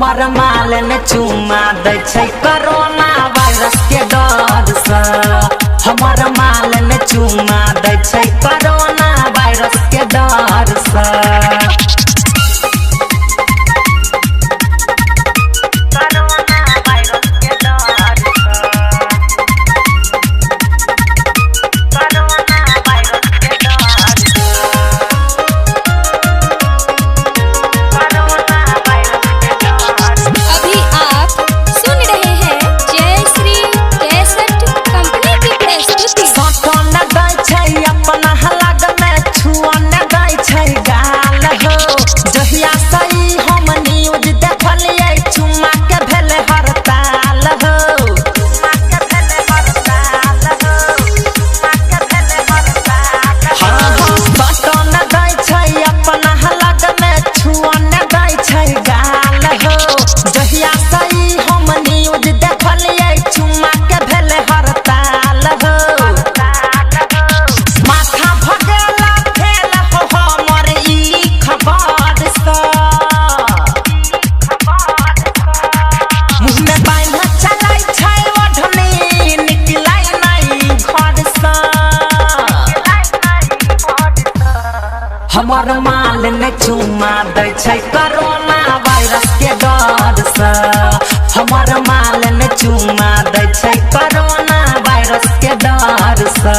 हमर माल ने चुमा दै छै कोरोना वायरस के डर से। हमर माल ने चुमा दै छै कोरोना वायरस के डर से। हमर माल ने चुमा दै छै कोरोना वायरस के डर से। हमर माल ने चुमा दै छै कोरोना वायरस के डर से।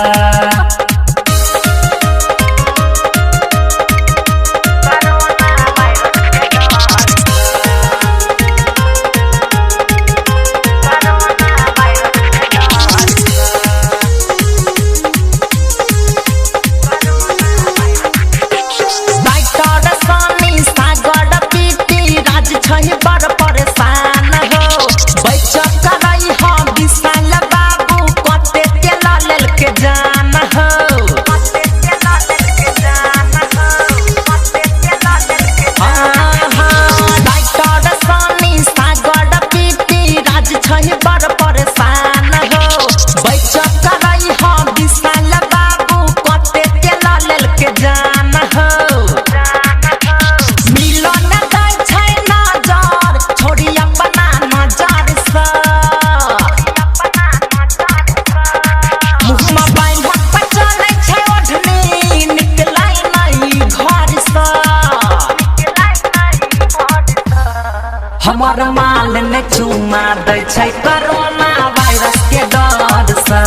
हमर माल ने चुमा दै छै कोरोना वायरस के डर से।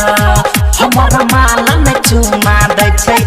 हमर माल ने चुमा दै छै